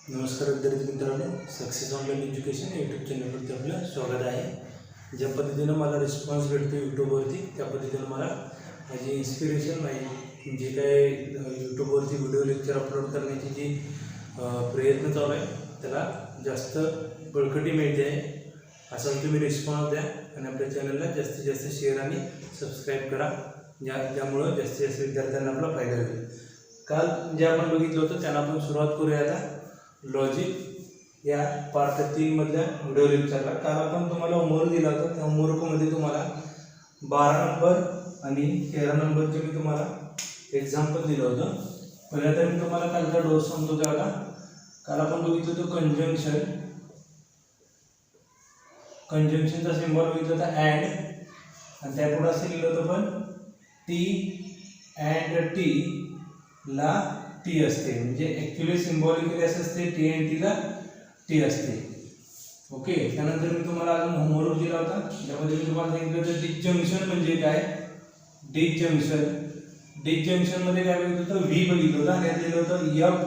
नमस्कार विद्यार्थी मित्रांनो, सक्सेस ऑनलाईन एज्युकेशन यूट्यूब चॅनलवरती आपलं स्वागत आहे. ज्या पद्धतीनं मला रिस्पॉन्स भेटतो यूट्यूबवरती त्या पद्धतीनं मला माझी इन्स्पिरेशन माझी जे काय यूट्यूबवरती व्हिडिओ लेक्चर अपलोड करण्याची जी प्रयत्न चालू आहे त्याला जास्त बळकटी मिळते आहे. असं तुम्ही रिस्पॉन्स द्या आणि आपल्या चॅनलला जास्तीत जास्त शेअर आणि सबस्क्राईब करा, ज्यामुळं जास्तीत जास्त विद्यार्थ्यांना आपला फायदा होईल. काल जे आपण बघितलं होतं त्यांना आपण सुरुवात करूया आता लॉजिक या पार्ट 3 मधल्या व्हिडिओ लेक्चरला. काल आपण तुम्हाला होमवर्क दिला होता. त्या होमवर्कमध्ये तुम्हाला 12 नंबर आणि 13 नंबरचे मी तुम्हाला एक्झाम्पल दिलं होतं. पहिला तर मी तुम्हाला कालचा डोस सांगतो त्याला. काल आपण बघितलं होतं कंजंक्शनचा सिम्बॉल बघितलं होता अँड, आणि त्यापुढे असं लिहिलं होतं पण टी अँड टी ला टी असते, म्हणजे ॲक्च्युली सिम्बॉलिकली असं असते टी अँड टीला टी असते. ओके. त्यानंतर मी तुम्हाला अजून होमवर्क दिला होता त्यामध्ये मी तुम्हाला सांगितलं होतं डिसजंक्शन म्हणजे काय. डिसजंक्शन मध्ये काय बघितलं होतं, व्ही बघितलं होतं आणि लिहिलं होतं एफ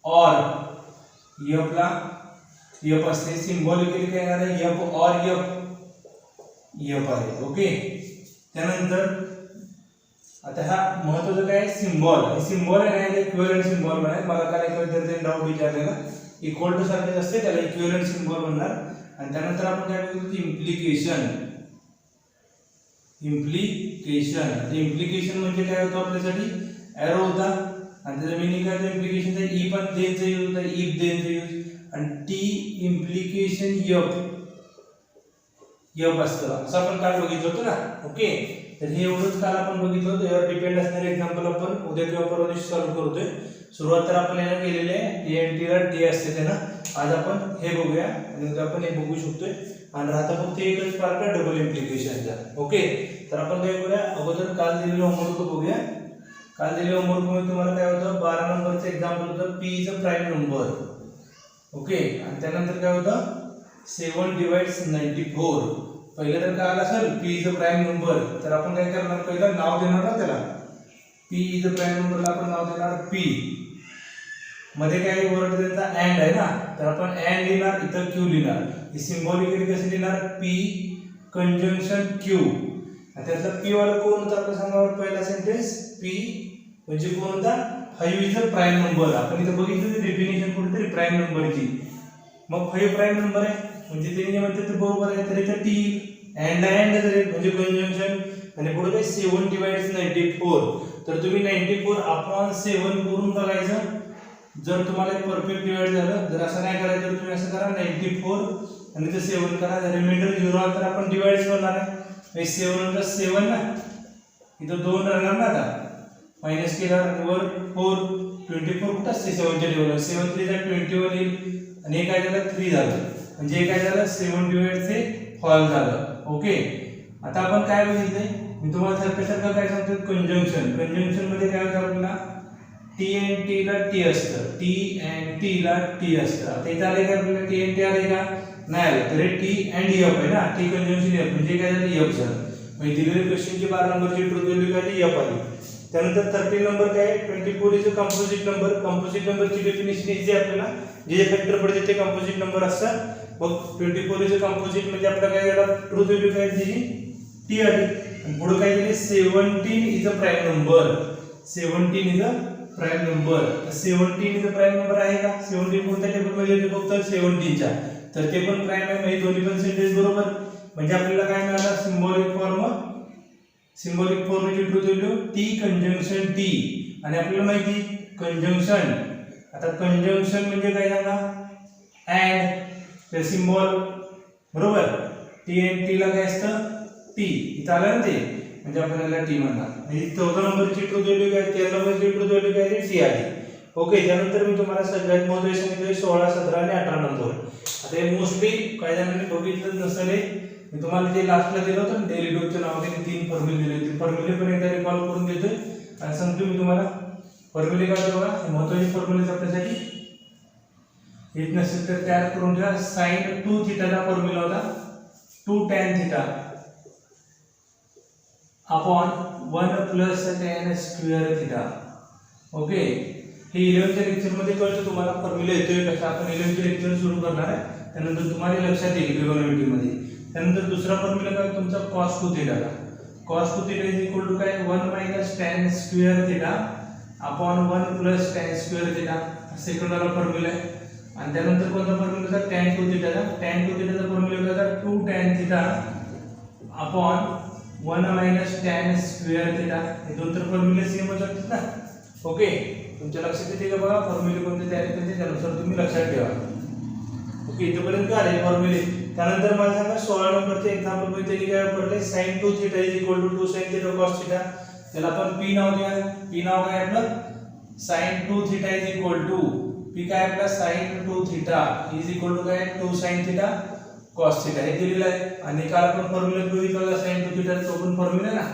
ऑर एफ ला एफ असते. सिम्बॉलिकली काय येणार आहे, एफ ऑर एफ आहे. ओके. त्यानंतर आता हा महत्त्वाचं काय सिम्बॉल आहे ना, इक्विव्हॅलेंट सिम्बॉल म्हणाय. मला काय एक विद्यार्थ्यांनी डाऊट विचारलेला, इक्वल टू सारखेच असते त्याला इक्विव्हॅलेंट सिम्बॉल म्हणणार. आणि त्यानंतर आपण काय बघितलं, इम्प्लिकेशन म्हणजे काय होतं आपल्यासाठी, एरो होता आणि त्याचा मिनिंग काय होतं इम्प्लिकेशनचा, ई पण देनचा यूज होता, इफ देनचा यूज, आणि टी इम्प्लिकेशन एफ असतं असं आपण काल बघितलं होतं ना. ओके. तर हे एवढंच काल आपण बघितलं होतं. यावर डिपेंड असणारे एक्झाम्पल आपण उद्या किंवा परवा दिवशी सॉल्व्ह करतोय. सुरुवात तर आपण याला केलेली आहे, टी एन टी ला टी असते ते ना. आज आपण हे बघूया आणि उद्या आपण हे बघू शकतोय. आणि राहता फक्त एकच पार्ट आहे डबल इम्प्लिकेशनचा. ओके. तर आपण काय करूया, अगोदर काल दिलेलं होमवर्क बघूया. काल दिलेल्या होमवर्क मध्ये तुम्हाला काय होतं, 12 नंबरचं एक्झाम्पल होतं P is a prime number. Okay. आणि त्यानंतर काय होतं 7 डिवाइड्स 94. पहिलं तर काय आलं असेल P is a prime number, तर आपण काय करणार, पहिलं नाव देणार ना त्याला. पी इज अ प्राईम नंबरला आपण नाव देणार पी. मध्ये काय वर्ड त्यांचा अँड आहे ना, तर आपण अँड लिहिणार, इथं क्यू लिहिणार. ही सिम्बॉलिकली कशी लिहिणार, पी कंजंक्शन क्यू. त्यातला पी वाला कोण होता आपल्या सांगावर, पहिला सेंटेन्स पी म्हणजे कोण होता, 5 इज अ प्राईम नंबर. आपण इथं बघितलं डेफिनेशन कुठेतरी प्राईम नंबरची. मग 5 प्राईम नंबर आहे म्हणजे ते म्हणतात ते बरोबर आहे. तर इथं टी अँड म्हणजे कंजंक्शन. आणि पुढे काय 7 डिवाइड्स 94. तर तुम्ही 94 अपॉन 7 करून बघायचं. जर तुम्हाला परफेक्ट डिवाइड झालं, जर असं नाही करायचं तर तुम्ही असं करा 94 आणि ते 7 करा. रिमाइंडर 0 आला तर आपण डिवाइड करणार आहे. 7 7 ना, इथं 2 राहणार ना. आता मायनस केला वर 4 24 कुठं असते 7च्या टेबलवर. 7 3 जा 21 येईल आणि हे काय झालं 3 झालं, म्हणजे हे काय झालं 7 डिवाइड फॉल झालं. ओके. आता आपण काय बघितलंय, मी तुम्हाला सारखं काय सांगतो, कंजंक्शन मध्ये काय होतं आपल्याला, टी अँड टी ला टी असतं, टी अँड टी ला टी असतं. आता इथं आले का आपल्याला टी अँड टी आले का, नाही आले. तर टी अँड एफ आहे ना, टी कंजंक्शन एफ म्हणजे काय झालं एफ झालं. म्हणजे दिलेल्या क्वेश्चनची 12 नंबरची ट्रूथ व्हॅल्यू काय एफ आली. त्यानंतर 13 नंबर काय, 24 is a composite number. Composite नंबरची डेफिनेशन इजी आपल्याला, जे फॅक्टर पडते ते कंपोजिट नंबर असतात. मग 24 इज अ कंपोजिट म्हणजे आपल्याला काय झालं, ट्रूथ व्हॅल्यू काय दिली, टी आली. आणि पुढे काय दिली, 17 is a prime number. 17 is a prime number. 17 is a prime number आहे का, 17 कोणत्या टेबल मध्ये येते, फक्त 17च्या. तर ते पण प्राईम आहे, म्हणजे दोन्ही पण सेंटेन्स बरोबर. म्हणजे आपल्याला काय मिळालं, सिम्बॉलिक फॉर्मची truth value T conjunction T. आणि आपल्याला माहिती कंजंक्शन, आता कंजंक्शन म्हणजे काय झाला, अँड ते सिम्बॉल बरोबर. टी अँड टी ला काय असतं, टी. इथं आलं ना ते, म्हणजे आपण याला टी म्हणणार. म्हणजे 14 नंबरची ट्रूथ व्हॅल्यू काय, 13 नंबरची ट्रूथ व्हॅल्यू काय, टी आली. ओके. त्यानंतर मी तुम्हाला सगळ्यात महत्त्वाचं सांगितलं 16, 17 आणि 18 नंबर. आता हे मोस्टली काही जणांनी बघितलं नसेल, मी तुम्हाला जे लास्टला दिलं होतं ना डेली डोजच्या नावाने 3 फॉर्म्युले दिले, ते फॉर्म्युले पण एकदा रिकॉल करून देतोय आणि सांगतो मी तुम्हाला. फॉर्म्युले काय बघा, महत्त्वाचे फॉर्म्युले आपल्यासाठी येत नसेल तर तयार करून घ्या. sin 2 थीटाचा फॉर्म्युला होता 2 tan theta upon 1 plus tan square theta. Okay. हे 11च्या लेक्चरमध्ये कळतं तुम्हाला फॉर्म्युला येतोय कसा. आपण 11चे लेक्चर सुरू करणार आहे, त्यानंतर तुम्हाला लक्षात येईल ट्रिगोनोमेट्रीमध्ये. त्यानंतर दुसरा फॉर्म्युला काय तुमचा cos 2 theta. cos 2 theta is equal to काय 1 minus tan square theta upon 1 plus tan square theta. Second वाला फॉर्म्युला आहे. आणि त्यानंतर कोणता फॉर्म्युला होता tan 2 थीटाचा. tan 2 थीटाचा फॉर्म्युला होता 2 tan theta upon 1 minus tan square theta. हे दोन तर फॉर्म्युले सेमच असतात ना. ओके, तुमच्या लक्षात येते का बघा फॉर्म्युले कोणते तयार करायचे त्यानुसार तुम्ही लक्षात ठेवा. ओके, इथपर्यंत काय आहे फॉर्म्युले. त्यानंतर मला सांगा 16 नंबरचे एक्झाम्पल मध्ये तरी काय वापरले sin 2 theta is equal to 2 sin theta cos theta. त्याला आपण p नाव द्या. p नाव काय आपलं sin 2 theta is equal to p काय आपला sin 2 theta is equal to काय 2 sin थीटा cos थीटा हे दिलेलं आहे. आणि काल आपण फॉर्म्युला बघितला sin 2 थीटा तो पण फॉर्म्युला ना.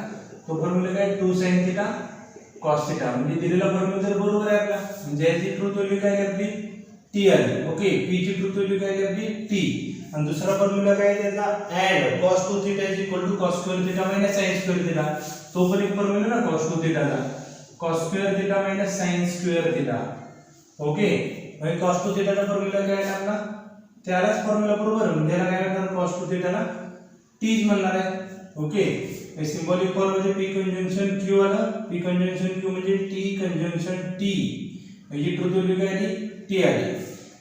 तो फॉर्म्युला काय 2 sin थीटा cos थीटा. म्हणजे दिलेला फॉर्म्युला तर बरोबर आहे आपला. म्हणजे याची ट्रूथ व्हॅल्यू काय आपली t आली. ओके, p ची ट्रूथ व्हॅल्यू काय आपली t. आणि दुसरा फॉर्म्युला काय त्याचा and cos 2 theta is equal to cos square theta minus sin square theta. तो पण एक फॉर्म्युला ना cos 2 थीटाचा. cos square theta minus sin square theta. Okay, म्हणजे cos 2 थीटाचा फॉर्म्युला काय आहे आपला त्यालाच फॉर्म्युला बरोबर म्हणजे याला काय करणार cos 2 थीटाला t च म्हणणार आहे. ओके, हे सिंबॉलिक फॉर्म म्हणजे p कंजंक्शन q आला. p कंजंक्शन q म्हणजे t कंजंक्शन t. म्हणजे ट्रूथ व्हॅल्यू काय आली t आली.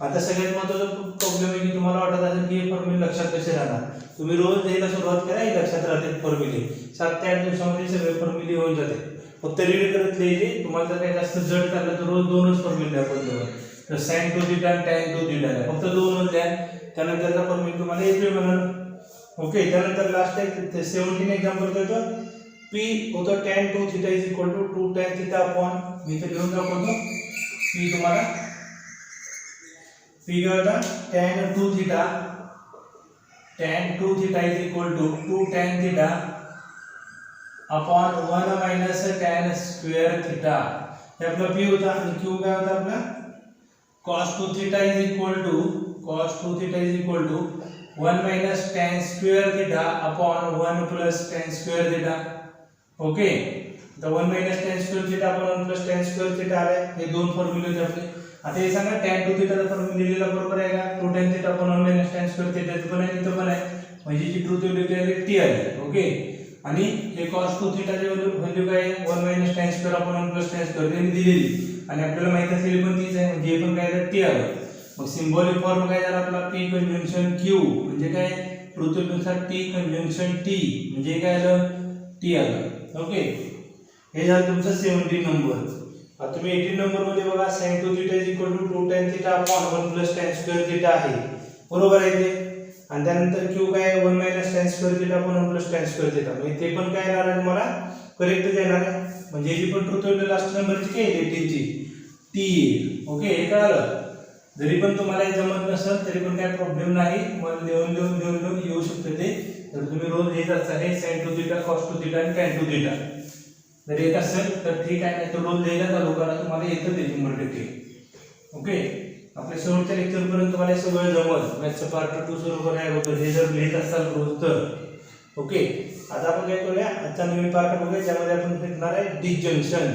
आता सगळ्यात महत्त्वाचा प्रॉब्लेम आहे की तुम्हाला वाटत असेल की हे फॉर्म्युले लक्षात कसे राहणार. तुम्ही रोज द्यायला सुरुवात करा, हे लक्षात राहते फॉर्म्युले. 7 ते 8 दिवसामध्ये सगळे फॉर्म्युले होऊन जाते. फक्त रीड करत लिहायचे. तुम्हाला जर काही जास्त जड करलं तर रोज दोनच फॉर्म्युले आपण देऊ. तर sin 2 थीटा आणि tan 2 थीटा फक्त दोनच द्या. त्यानंतरचा फॉर्म्युला तुम्हाला येतोय म्हणून. ओके, त्यानंतर लास्ट आहे 17 एक्झाम्पल देतो. p होतं tan 2 theta is equal to 2 tan theta upon मी इथे लिहून दाखवतो. p तुम्हाला p काय होता tan 2 theta is equal to 2 tan theta upon 1 minus tan square theta. हे आपला p होता. आणि q काय होता आपला cos 2 theta is equal to 1 minus tan square theta upon 1 plus tan square theta. Okay, तर 1 minus tan square theta upon 1 plus tan square theta आले. हे दोन फॉर्म्युले होते आपले. आता हे सांगा tan 2 थीटाचा फॉर्म्युला दिलेला बरोबर आहे का 2 tan theta upon 1 minus tan square theta पण आहे तिथं पण आहे. म्हणजे जी ट्रूथ व्हॅल्यू काय t आली. ओके, आणि हे cos 2 थीटाची व्हॅल्यू काय आहे 1 minus tan square upon 1 plus tan square त्यांनी दिलेली आणि आपल्याला माहित असलेली पण तीच आहे. म्हणजे हे पण काय t आलं. मग सिंबॉलिक फॉर्म काय झाला आपला p कंजंक्शन q म्हणजे काय ट्रूथ व्हॅल्यूनुसार t कंजंक्शन t म्हणजे काय आलं t आलं. ओके, हे झालं तुमचं 17 नंबर. आता तुम्ही 18 नंबर मध्ये बघा sin 2 theta is equal to 2 tan theta upon 1 plus tan square theta आहे. बरोबर आहे ते. आणि त्यानंतर q काय 1 minus tan square theta upon 1 plus tan square theta. म्हणजे ते पण काय येणार आहे तुम्हाला करेक्ट येणार आहे. म्हणजे ही पण ट्रूथ व्हॅल्यू लास्ट नंबरची काय येते 18 ची t येईल. ओके, हे कळालं. जरी पण तुम्हाला हे जमत नसेल तरी पण काय प्रॉब्लेम नाही. मग लिहून येऊ शकते ते. तर तुम्ही रोज लिहित असाल हे sin 2 थीटा cos 2 थीटा आणि tan 2 थीटा. जर येत असेल तर ठीक आहे, नाही तर रोज लिहायला चालू करा, तुम्हाला येतं ते 100%. ओके, आपल्या शेवटच्या लेक्चर पर्यंत तुम्हाला हे सगळं जमल. मॅथ्सचं पार्ट 2 सुरू करायला हे जर लिहित असाल रोज तर. ओके, आता आपण काय करूया आजचा नवीन पार्ट बघूया ज्यामध्ये आपण शिकणार आहे डिसजंक्शन.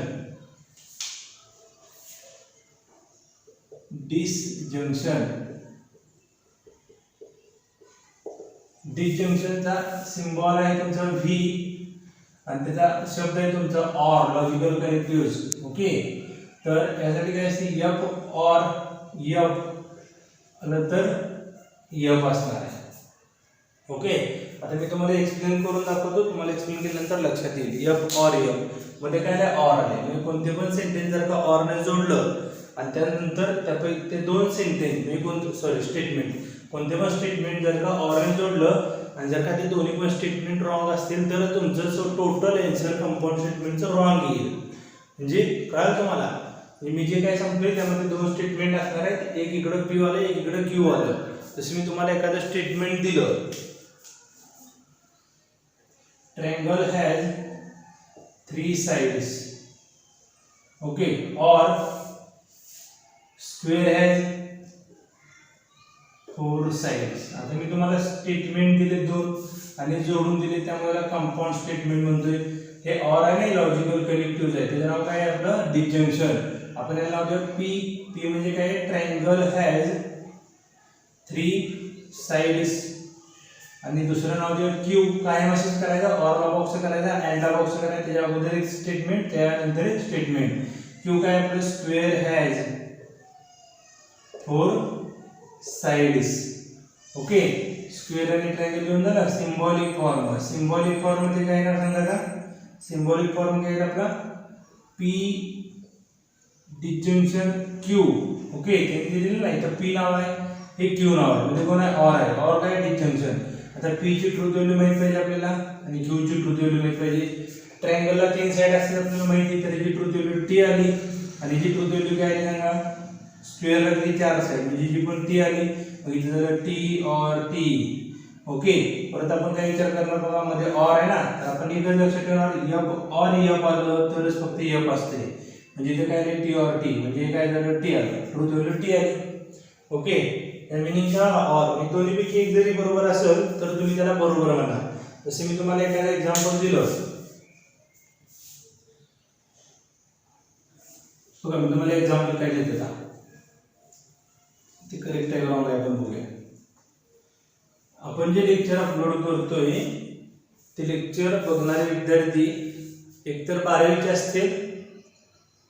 डिसजंक्शनचा सिम्बॉल आहे तुमचा v आणि त्याचा शब्द आहे तुमचा ऑर लॉजिकल कनेक्टिव्हज. ओके, तर यासाठी काय असते f ऑर f नंतर f असणार आहे. ओके, आता मी तुम्हाला एक्सप्लेन करून दाखवतो. तुम्हाला एक्सप्लेन केल्यानंतर लक्षात येईल f ऑर f मध्ये काय आहे ऑर आहे. म्हणजे कोणते पण सेंटेन्स जर का ऑर ने जोडलं आणि त्यानंतर त्यापैकी ते दोन सेंटेन्स म्हणजे कोणते स्टेटमेंट कोणते पण स्टेटमेंट जर का ऑर ने जोडलं आणि जर का ते दोन्ही पण स्टेटमेंट रॉंग असतील तर तुमचं टोटल आन्सर कंपाऊंड स्टेटमेंटचं रॉंग येईल. म्हणजे कळलं तुम्हाला. मी जे काय सांगतोय त्यामध्ये दोन स्टेटमेंट असणार आहेत. एक इकडं p आलं एक इकडं q आलं. जसं मी तुम्हाला एखादं स्टेटमेंट दिलं ट्रायंगल हॅज 3 sides. ओके, और स्क्वेअर हॅज 4 sides. आता मी तुम्हाला स्टेटमेंट दिले दोन आणि जोडून दिले त्यामुळे कंपाऊंड स्टेटमेंट म्हणतोय. हे ऑर आहे लॉजिकल कनेक्टिव्हज आहे. त्याचं नाव काय आहे आपलं डिसजंक्शन. आपण याला नाव देऊ पी. पी म्हणजे काय, ट्रायंगल हॅज 3 साइड्स. आणि दुसरं नाव देऊ क्यू. कायम असेच करायचं, ऑर ला बॉक्स करायचा, अँड ला बॉक्स करायचा, त्याच्या अगोदर एक स्टेटमेंट, त्यानंतर एक स्टेटमेंट. क्यू काय आपलं, square has 4 sides. Okay, square आणि ट्रायंगल घेऊन झाला. Symbolic form. सिम्बॉलिक फॉर्म मध्ये काय ना सांगा का, सिम्बॉलिक फॉर्म काय आपला पी डिस्जंक्शन क्यू. ओके, ते दिलेलं नाही तर पी नाव आहे, हे क्यू नाव आहे, म्हणजे कोण आहे, ऑर आहे. ऑर काय, डिस्जंक्शन. आता पी ची ट्रूथ व्हॅल्यू माहित पाहिजे आपल्याला आणि क्यू ची ट्रूथ व्हॅल्यू माहित पाहिजे. ट्रायंगलला 3 साइड असतात आपल्याला माहिती, तर जी ट्रूथ व्हॅल्यू टी आली आणि जी ट्रूथ व्हॅल्यू काय आहे सांगा, स्क्वेअरला किती 4 साइड म्हणजे जी पण टी आली, मग इथे झालं टी ऑर टी. ओके, परत आपण काय विचार करणार बघा, मध्ये ऑर आहे ना, तर आपण इकडे लक्षात ठेवणार एफ ऑर एफ आलं तरच फक्त एफ असते, म्हणजे इथे काय आले टी ऑर टी, म्हणजे काय झालं टी आलं, ट्रूथ व्हॅल्यू टी आली. ओके, मीनिंग काय ऑर, मी दोन्हीपैकी एक जरी बरोबर असेल तर तुम्ही त्याला बरोबर म्हणा. जसे मी तुम्हाला एखादं एक्झाम्पल दिलं बघा, मी तुम्हाला एक्झाम्पल काय देते का, ते करेक्ट आहे रॉंग आहे आपण बघूया. आपण जे लेक्चर अपलोड करतोय ते लेक्चर बघणारे विद्यार्थी एकतर 12वीचे असतील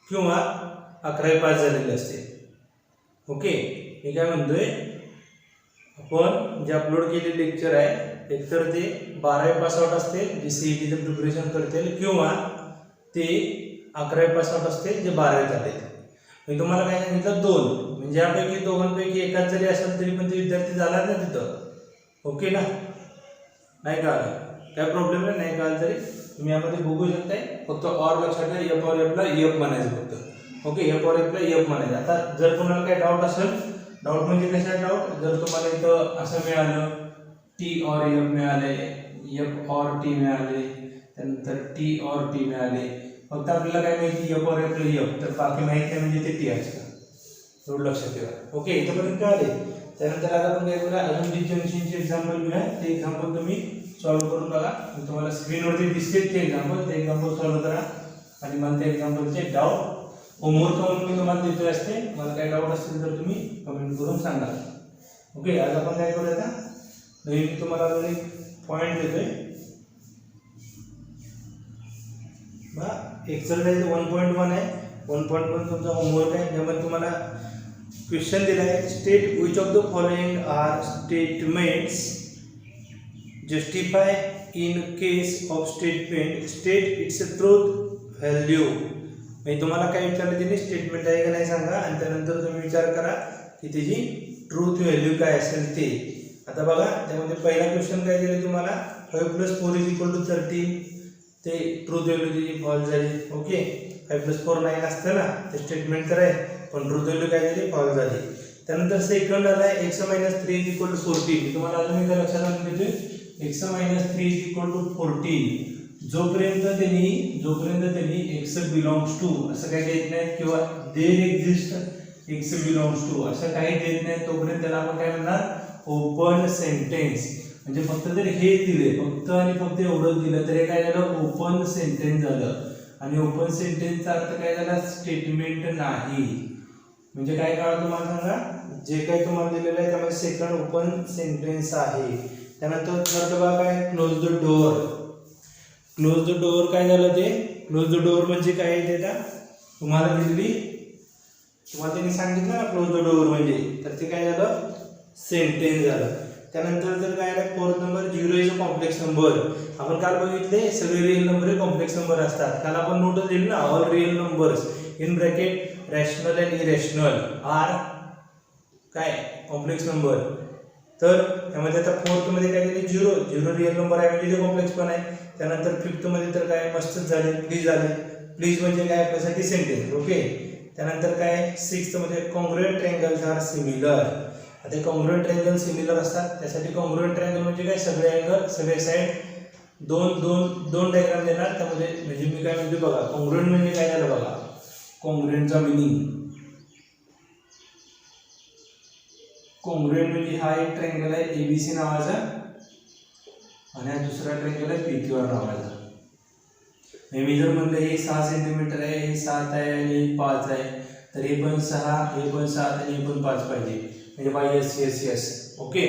किंवा 11वी पास झालेले असतील. ओके, मी काय म्हणतोय, आपण जे अपलोड केलेले लेक्चर आहे एकतर ते 12वी पास आउट असतील जे सीईटीचं प्रिपरेशन करतील किंवा ते 11वी पास आउट असतील जे 12वी झाले. मी तुम्हाला काय सांगितलं, 2 म्हणजे यापैकी दोघांपैकी एकाच जरी असेल तरी पण ते विद्यार्थी झाला ना तिथं. ओके ना, नाही का काय प्रॉब्लेम नाही का तरी तुम्ही यामध्ये बघू शकताय. फक्त ऑर लक्षात ठेवा, एफ ऑर एफला एफ म्हणायचं फक्त. ओके, एफ ऑर एफला एफ म्हणायचं. आता जर तुम्हाला काही डाऊट असेल, डाऊट म्हणजे कशा डाऊट, जर तुम्हाला इथं असं मिळालं टी ऑर एफ मिळाले, एफ ऑर टी मिळाले, त्यानंतर टी ऑर टी मिळाले, फक्त आपल्याला काय माहिती एफ ऑर एफला एफ, तर बाकी माहिती नाही म्हणजे ते टी असतं. एवढं लक्षात ठेवा. ओके, इथपर्यंत कळाले. त्यानंतर आता आपण काय करूया, अजून डिस्जंक्शनचे एक्झाम्पल घेऊया. ते एक्झाम्पल तुम्ही सॉल्व्ह करून बघा. मी तुम्हाला स्क्रीनवरती दिसते ते एक्झाम्पल सॉल्व्ह करा आणि मला त्या एक्झाम्पलचे डाऊट होमवर्क म्हणून मी तुम्हाला देतोय असते. मला काही डाऊट असतील तर तुम्ही कमेंट करून सांगा. ओके, आज आपण काय करूया, आता मी तुम्हाला अजून एक पॉईंट देतोय बघा. एक्सरसाइज 1.1 आहे. 1.1 तुमचा होमवर्क आहे, ज्यामध्ये तुम्हाला क्वेश्चन दिला आहे, state which of the following are statements justify in case of statement state its truth value. म्हणजे तुम्हाला काय विचारलं त्यांनी, स्टेटमेंट आहे का नाही सांगा आणि त्यानंतर तुम्ही विचार करा की त्याची ट्रूथ व्हॅल्यू काय असेल ते. आता बघा, त्यामध्ये पहिला क्वेश्चन काय दिलं तुम्हाला, 5 + 4 = 13, ते ट्रूथ व्हॅल्यू त्याची फॉल्स झाली. ओके, 5 + 4 9 असतं ना, ते स्टेटमेंट तर आहे पण ट्रूथ व्हॅल्यू काय झाली, फॉल्स झाली. त्यानंतर सेकंड आला x - 3 = 14. तुम्हाला अजून एकदा लक्षात आणून देतोय, x - 3 = 14. जोपर्यंत त्यांनी x बिलॉंग्स टू असं काही देत नाही किंवा देर एक्झिस्ट x बिलॉंग्स टू असं काही देत नाही, तोपर्यंत त्याला आपण काय म्हणणार, ओपन सेंटेन्स. म्हणजे फक्त जर हे दिले, फक्त आणि फक्त एवढं दिलं तरी काय झालं, ओपन सेंटेन्स झालं. आणि ओपन सेंटेन्सचा अर्थ काय झाला, स्टेटमेंट नाही. म्हणजे काय कळलं तुम्हाला सांगा, जे काही तुम्हाला दिलेलं आहे त्यामध्ये सेकंड ओपन सेंटेन्स आहे. त्यानंतर थर्ड बघा काय, close the door. Close the door काय झालं, ते क्लोज द डोअर म्हणजे काय आहे, ते तुम्हाला दिलेली, तुम्हाला त्यांनी सांगितलं ना क्लोज द डोअर म्हणजे, तर ते काय झालं, सेंटेन्स झालं. त्यानंतर जर काय आहे, 4th number, 0 is a complex number. आपण काल बघितले सगळे रिअल नंबर हे कॉम्प्लेक्स नंबर असतात. काल आपण नोट दिली ना, all real numbers in bracket rational and irrational are काय कॉम्प्लेक्स नंबर. तर त्यामध्ये आता 4th मध्ये काय दिले, 0 रिअल नंबर आहे म्हणजे ते कॉम्प्लेक्स पण आहे. त्यानंतर 5th मध्ये तर काय मस्तच झाले, प्लीज झाले. प्लीज म्हणजे काय आपल्यासाठी सेंटेन्स. ओके, त्यानंतर काय 6th मध्ये कॉन्ग्रुएंट ट्रायंगल्स आर सिमिलर. आता कॉन्ग्रुएंट ट्रायंगल सिमिलर असतात, त्यासाठी कॉन्ग्रुएंट ट्रायंगल म्हणजे काय, सगळे अँगल सगळे साइड दोन डायग्राम देणार. त्यामध्ये म्हणजे मी काय म्हणते बघा, कॉन्ग्रुएंट म्हणजे काय झालं बघा, कॉन्ग्रुएंटचा मिनिंग, कॉन्ग्रुएंट म्हणजे हा एक ट्रायंगल आहे ABC नावाचा आणि हा दुसरा ट्रायंगल आहे PQR नावाचा. मी जर म्हणलं हे 6 सेंटीमीटर आहे, हे 7 आहे आणि हे 5 आहे, तर हे पण 6, हे पण 7 आणि हे पण 5 पाहिजे, म्हणजे by S S S. Okay,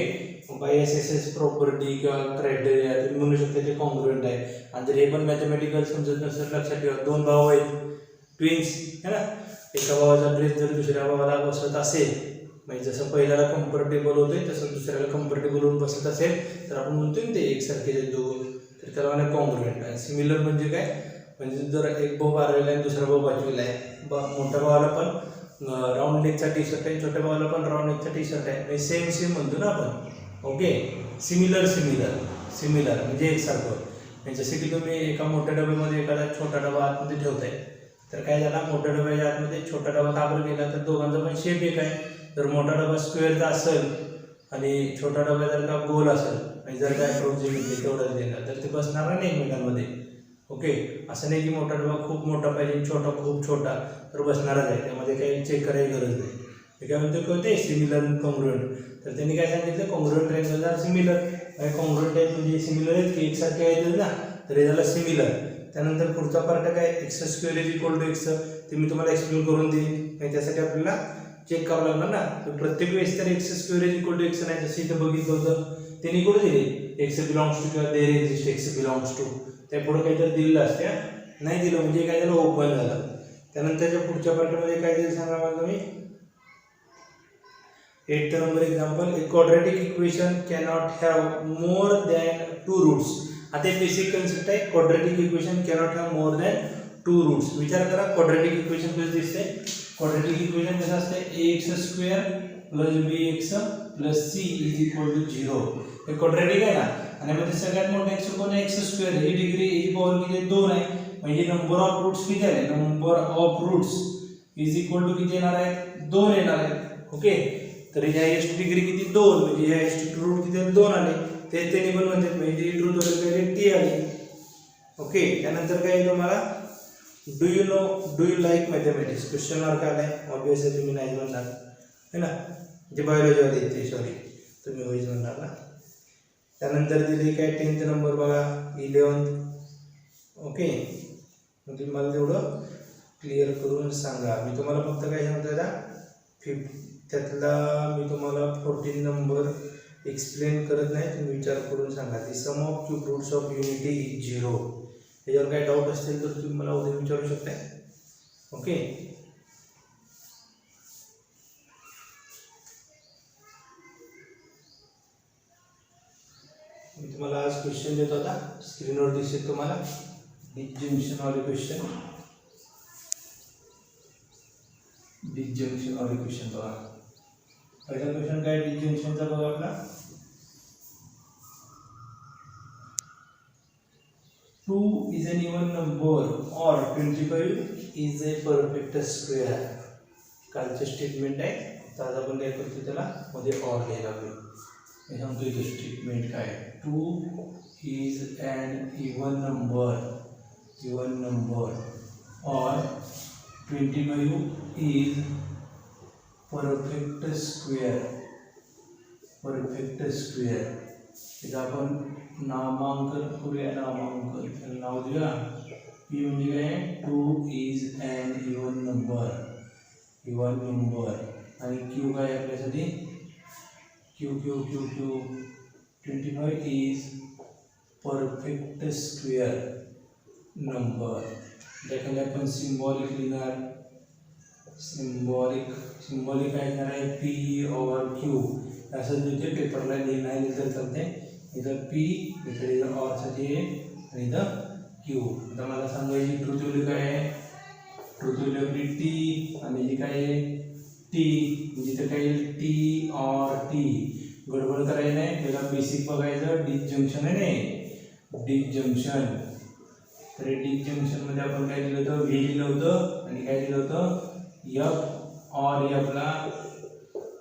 by S S S property किंवा क्रायटेरिया तुम्ही म्हणू शकता ते कॉन्ग्रुएंट आहे. आणि जर हे पण मॅथमॅटिकल समजत नसेल, लक्षात ठेवा 2 भाऊ आहेत ट्विन्स है ना, एका भावाचा ड्रेस जर दुसऱ्या भावाला बसत असेल, म्हणजे जसं पहिल्याला कम्फर्टेबल होते तसं दुसऱ्याला कम्फर्टेबल होऊन बसत असेल तर आपण म्हणतो ते एकसारखे दोन, तर त्याला म्हणा कॉन्ग्रुएंट आहे. सिमिलर म्हणजे काय, म्हणजे जर एक भाऊ 12वीला आहे दुसरा भाऊ 5वीला आहे, मोठ्या भावाला पण राऊंड नेकचा टी शर्ट आहे, छोट्या भावाला पण राऊंड नेकचा टी शर्ट आहे, म्हणजे सेम सेम म्हणतो ना आपण. ओके, सिमिलर सिमिलर सिमिलर म्हणजे एकसारखं. म्हणजे जसे की तुम्ही एका मोठ्या डब्यामध्ये एखादा छोटा डबा आतमध्ये ठेवताय, तर काय झाला, मोठ्या डब्याच्या आतमध्ये छोटा डबा काबर गेला, तर दोघांचा पण शेप एक आहे. जर मोठा डबा स्क्वेअरचा असेल आणि छोटा डबा जर का गोल असेल, आणि जर काय अप्रॉक्सिमेटली तेवढंच देणार, तर ते बसणार नाही एकमेकांमध्ये. ओके, असं नाही की मोठा डबा खूप मोठा पाहिजे छोटा खूप छोटा, तर बसणारच आहे, त्यामध्ये काही चेक करायची गरज नाही. ते काय म्हणते कळते सिमिलर कॉन्ग्रुएंट. तर त्यांनी काय सांगितलं, congruent triangle are similar. Congruent आहेत म्हणजे सिमिलर आहेत की एकसारखे आहेत ना, तर हे झालं सिमिलर. त्यानंतर पुढचा पार्ट काय, X square is equal to X, ते मी तुम्हाला एक्सप्लेन करून देईन. त्यासाठी आपल्याला चेक करावं लागणार ना, तर प्रत्येक वेळेस तर X square is equal to X नाही, जसं इथं बघितलं होतं त्यांनी कुठे दिले, एक्स बिलॉंग्स टू किंवा there exist X belongs to, त्या पुढे काहीतरी दिलेलं असते, नाही दिलं म्हणजे काय झालं, ओपन झालं. त्यानंतरच्या पुढच्या पार्टमध्ये काय दिलं सांगा मला तुम्ही. 8th number example, a quadratic equation cannot have more than 2 roots. आता एक बेसिक कन्सेप्ट आहे, quadratic equation cannot have more than 2 roots. विचार करा, क्वाड्रॅटिक इक्वेशन कसं दिसते, क्वाड्रॅटिक इक्वेशन कसं असते, ax square plus bx plus c is equal to 0. हे क्वाड्रॅटिक आहे ना, आणि मध्ये सगळ्यात मोठा एक्स कोण आहे, एक्स स्क्वेअर. ही डिग्री याची पॉवर किती आहे, 2 आहे, म्हणजे नंबर ऑफ रूट्स किती आहे, number of roots is equal to किती येणार आहे, 2 येणार आहे. ओके, तर हायेस्ट डिग्री किती, 2, म्हणजे हायेस्ट रूट किती 2 आले, ते त्यांनी पण म्हणतात, म्हणजे रूट वगैरे टी आली. ओके, त्यानंतर काय तुम्हाला, do you like mathematics, question mark आलाय, ऑब्विसली तुम्ही नाही म्हणणार है ना, जे बायोलॉजीवाले येते, सॉरी तुम्ही होईच म्हणणार ना. त्यानंतर दिली काय 10th नंबर बघा, 11th. ओके, म्हणजे मला तेवढं क्लिअर करून सांगा. मी तुम्हाला फक्त काय सांगतो आता, त्यातला मी तुम्हाला 14 नंबर एक्सप्लेन करत नाही, तुम्ही विचार करून सांगा. The sum of cube roots of unity is 0. याच्यावर काय डाऊट असतील तर तुम्ही मला उद्या विचारू शकता. ओके, मी तुम्हाला आज क्वेश्चन देतो, आता स्क्रीनवर दिसेल तुम्हाला डिसजंक्शन वाले क्वेश्चन. डिसजंक्शन वाले क्वेश्चन बघा. पहिला क्वेश्चन काय डिसजंक्शनचा बघा आपला, 2 is an even number or 25 is a perfect square. कालचे स्टेटमेंट आहे, तर आज आपण काय करतो, त्याला मध्ये ऑर लिहायला लागलो. हे सांगतो इथे स्टेटमेंट काय, 2 is an even number or 25 is perfect square. इथं आपण नामांकन करूया, नामांकन नाव देऊया. पी म्हणजे काय, 2 is an even number आणि क्यू काय आपल्यासाठी, Q 25 is perfect square number. त्याखाली आपण सिम्बॉलिक लिहिणार, सिम्बॉलिक काय येणार आहे, पी ओव्हर क्यू. असं तुझे पेपरला लिहिणार तर चालते. इथं पी, इकडे ऑरसाठी आहे, आणि इथं क्यू. आता मला सांगायची ट्रुथ व्हॅल्यू काय आहे, ट्रुथ व्हॅल्यू आपली टी, आणि जी काय आहे टी, म्हणजे इथं काय येईल टी ऑर टी. गडबड करायची नाही, त्याला बेसिक बघायचं. डिसजंक्शन आहे नाही, डिसजंक्शन. तर डिसजंक्शनमध्ये आपण काय लिहिलं होतं, व्ही लिहिलं होतं, आणि काय लिहिलं होतं, एफ ऑर एफला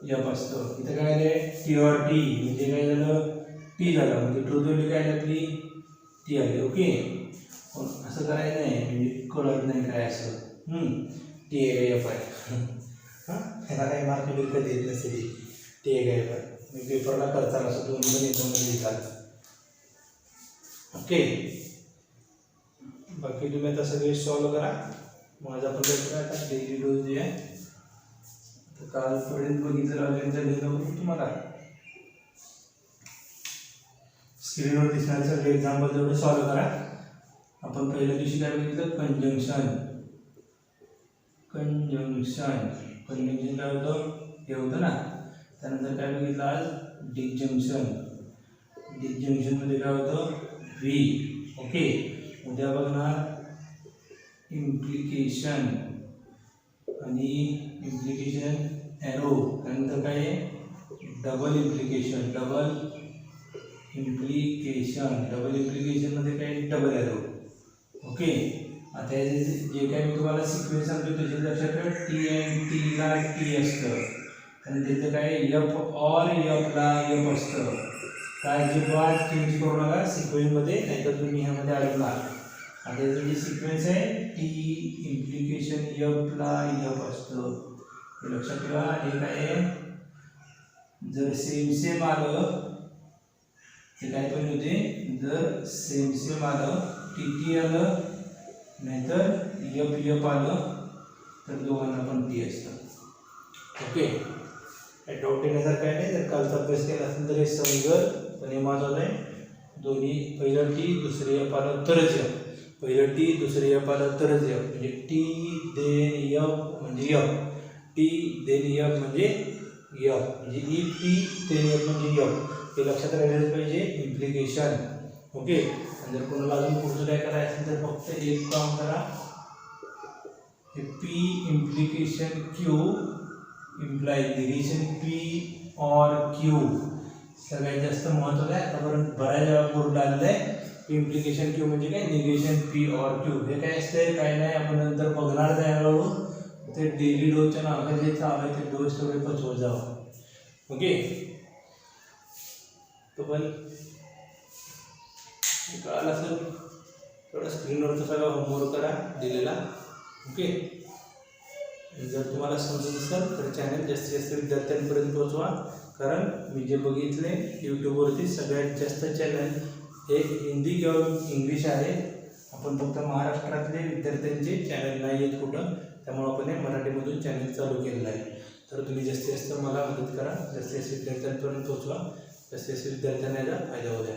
एफ असतं. इथं काय आलं, टी ऑर टी, म्हणजे काय झालं, टी झालं, म्हणजे ट्रुथ व्हॅल्यू काय आपली टी आली. ओके, पण असं करायचं नाही, म्हणजे कळत नाही काय असं, टी आहे एफ आहे. हां, ह्याला काही मार्क बिलकुल देत नसेल, टी आहे एफ आहे. मी पेपरला करताना असं 2 पण येतो म्हणजे लिहितात. ओके, बाकी तुम्ही आता सगळे सॉल्व करा. माझा पण पेपर आता डेली डोज जे आहे तर कालपर्यंत बघितलं लागेल तुम्हाला स्क्रीनवर दिसणारे सगळे एक्झाम्पल जेवढे सॉल्व्ह करा. आपण पहिल्या दिवशी काय बघितलं, कंजंक्शन काय होतं, हे होतं ना. त्यानंतर काय बघितलं आज, डिसजंक्शन मध्ये काय होतं, व्ही. ओके, उद्या बघणार इम्प्लिकेशन आणि इम्प्लिकेशन एरो. त्यानंतर काय आहे, डबल इम्प्लिकेशन मध्ये काय, डबल एरो. ओके, आता जे काय मी तुम्हाला सिक्वेन्स सांगतो त्याच्या लक्षात ठेवा, टी एन टीला टी असतं आणि त्याचं काय एफ ऑर एफला एफ असतं. काय अजिबात चेंज करू नका सिक्वेन्समध्ये, नाहीतर तुम्ही ह्यामध्ये अडकणार. आता याचं जे सिक्वेन्स आहे टी इम्प्लिकेशन एफला एफ असतं, हे लक्षात ठेवा. हे काय आहे, जर सेम आलं ते काय पण होते, जर सेम आलं टी आलं नाहीतर एफ आलं तर दोघांना पण टी असतं. ओके, डाऊट येण्यासारखं काय नाही. जर कालचा अभ्यास केला असेल तर हे समजलं, पण हे महत्त्वाचं आहे. दोन्ही पहिलं टी दुसरे एफ आलं तरच एफ, पहिलं टी दुसरे एफ आलं तरच एफ. म्हणजे टी देन एफ म्हणजे एफ, टी देन एफ म्हणजे एफ, म्हणजे ई टी देन एफ म्हणजे एफ. हे लक्षात राहिलं पाहिजे, इम्प्लिकेशन. ओके, आणि जर कोणाला अजून पुढचं काय करायचं असेल तर फक्त एक काम करा, हे P implication Q imply negation P और क्यू सगळ्यात जास्त महत्त्वाचं आहे. आतापर्यंत बऱ्याच वेळा बोर्ड आलेलं आहे. इम्प्लिकेशन क्यू म्हणजे काय, निगेशन पी और क्यू. हे काय असतंय, काय नाही, आपण नंतर बघणार त्यावेळेला. ते डेली डोजच्या नावाखाली जे चालू आहे ते डोस तेवढे पचवत जावं. ओके, तो पण कळालं असेल. थोडं स्क्रीनवरचा सगळा होमवर्क करा दिलेला. ओके, जर तुम्हाला समजत असेल तर चॅनल जास्तीत जास्त विद्यार्थ्यांपर्यंत पोहोचवा. कारण मी जे बघितले यूट्यूबवरती सगळ्यात जास्त चॅनल हे हिंदी किंवा इंग्लिश आहे. आपण फक्त महाराष्ट्रातले विद्यार्थ्यांचे चॅनल नाही आहेत कुठं, त्यामुळे आपण हे मराठीमधून चॅनल चालू केलेलं आहे. तर तुम्ही जास्तीत जास्त मला मदत करा, जास्तीत जास्त विद्यार्थ्यांपर्यंत पोहोचवा, जास्तीत जास्त विद्यार्थ्यांना याचा फायदा होऊ द्या.